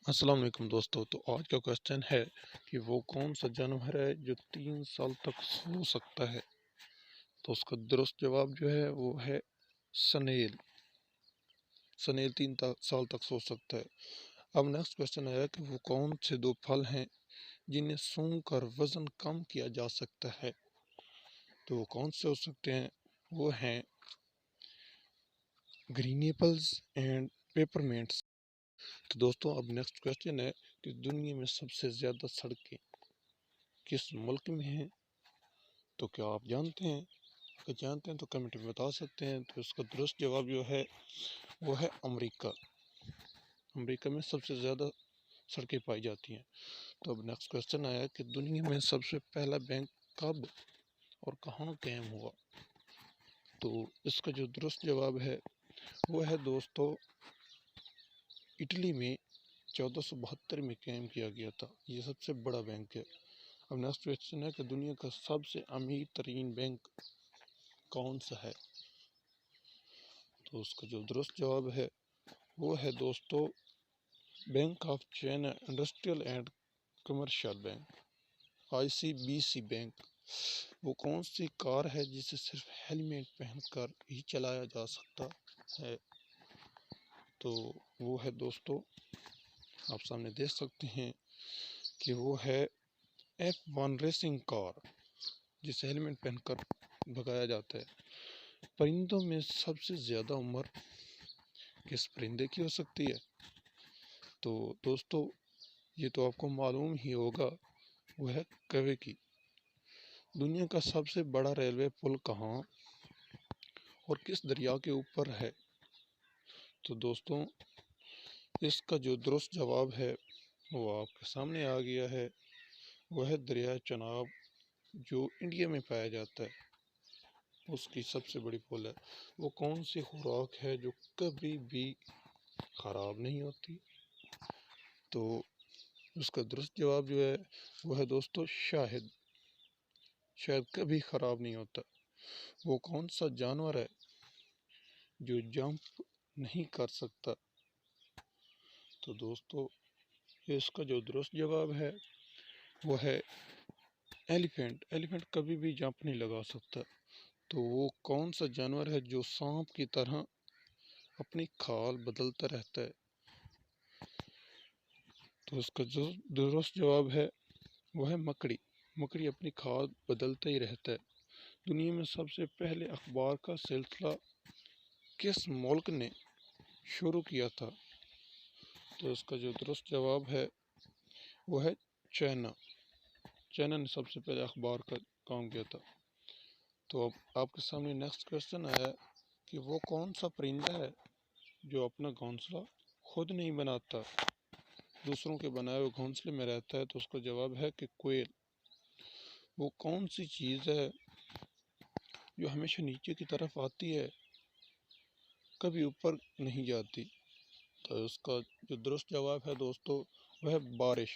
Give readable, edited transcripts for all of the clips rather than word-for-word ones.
السلام علیکم دوستو، تو آج کا کوشچن ہے کہ وہ کون سا جانور ہے جو 3 سال تک سو سکتا ہے؟ تو اس کا درست جواب جو ہے وہ ہے سنیل۔ سنیل 3 سال تک سو سکتا ہے۔ اب نیکسٹ کوشچن ہے کہ وہ کون سے 2 پھل ہیں جنہیں سونگھ کر وزن کم کیا جا سکتا ہے؟ تو وہ کون سے ہو سکتے ہیں؟ وہ ہیں green apples and paper minutes. تو دوستوں اب نیکسٹ کوشچن ہے کہ دنیا میں سب سے زیادہ سڑکیں کس ملک میں ہیں؟ تو کیا آپ جانتے ہیں؟ اگر جانتے ہیں تو کمنٹ میں بتا سکتے ہیں۔ تو اس کا درست جواب جو ہے وہ ہے امریکہ۔ امریکہ میں سب سے زیادہ سڑکیں پائی جاتی ہیں۔ تو اب نیکسٹ کوشچن آیا کہ دنیا میں سب سے پہلا بینک کب اور کہاں قائم ہوا؟ تو اس کا جو درست جواب ہے وہ ہے دوستو اٹلی میں 1472 میں قائم کیا گیا تھا۔ یہ سب سے بڑا بینک ہے۔ اب نیکسٹ کوشچن ہے کہ دنیا کا سب سے امیر ترین بینک کون سا ہے؟ تو اس کا جو درست جواب ہے وہ ہے دوستو bank of China industrial and commercial bank, ICBC bank. وہ کون سی کار ہے جسے صرف ہیلمٹ پہن کر ہی چلایا جا سکتا ہے؟ تو وہ ہے دوستو آپ سامنے دیکھ سکتے ہیں کہ وہ ہے F1 ریسنگ کار، جسے ہیلمٹ پہن کر بھگایا جاتا ہے۔ پرندوں میں سب سے زیادہ عمر کس پرندے کی ہو سکتی ہے؟ تو دوستو یہ تو آپ کو معلوم ہی ہوگا، وہ ہے کوے کی۔ دنیا کا سب سے بڑا ریلوے پل کہاں اور کس دریا کے اوپر ہے؟ تو دوستوں اس کا جو درست جواب ہے وہ آپ کے سامنے آ گیا ہے، وہ ہے دریائے چناب، جو انڈیا میں پایا جاتا ہے۔ اس کی سب سے بڑی پل ہے۔ وہ کون سی خوراک ہے جو کبھی بھی خراب نہیں ہوتی؟ تو اس کا درست جواب جو ہے وہ ہے دوستو شہد۔ شہد کبھی خراب نہیں ہوتا۔ وہ کون سا جانور ہے جو جمپ نہیں کر سکتا؟ تو دوستو اس کا جو درست جواب ہے وہ ہے ایلیفینٹ۔ ایلیفینٹ کبھی بھی جمپ نہیں لگا سکتا۔ تو وہ کون سا جانور ہے جو سانپ کی طرح اپنی کھال بدلتا رہتا ہے؟ تو اس کا جو درست جواب ہے وہ ہے مکڑی۔ مکڑی اپنی کھال بدلتا ہی رہتا ہے۔ دنیا میں سب سے پہلے اخبار کا سلسلہ کس ملک نے شروع کیا تھا؟ تو اس کا جو درست جواب ہے وہ ہے چائنا۔ چائنا نے سب سے پہلے اخبار کا کام کیا تھا۔ تو اب آپ کے سامنے نیکسٹ کوشچن آیا کہ وہ کون سا پرندہ ہے جو اپنا گھونسلہ خود نہیں بناتا، دوسروں کے بنائے ہوئے گھونسلے میں رہتا ہے؟ تو اس کا جواب ہے کہ کوئل۔ وہ کون سی چیز ہے جو ہمیشہ نیچے کی طرف آتی ہے، کبھی اوپر نہیں جاتی؟ تو اس کا جو درست جواب ہے دوستو وہ ہے بارش۔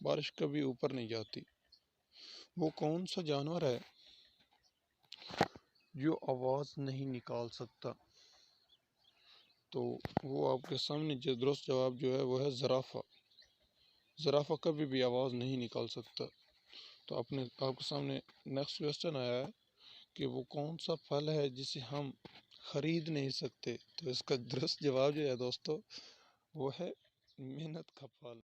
بارش کبھی اوپر نہیں جاتی۔ وہ کون سا جانور ہے جو آواز نہیں نکال سکتا؟ تو وہ آپ کے سامنے جو درست جواب جو ہے وہ ہے زرافہ۔ زرافہ کبھی بھی آواز نہیں نکال سکتا۔ تو آپ کے سامنے نیکسٹ کوشچن آیا ہے کہ وہ کون سا پھل ہے جسے ہم خرید نہیں سکتے؟ تو اس کا درست جواب جو ہے دوستو وہ ہے محنت کا پھل۔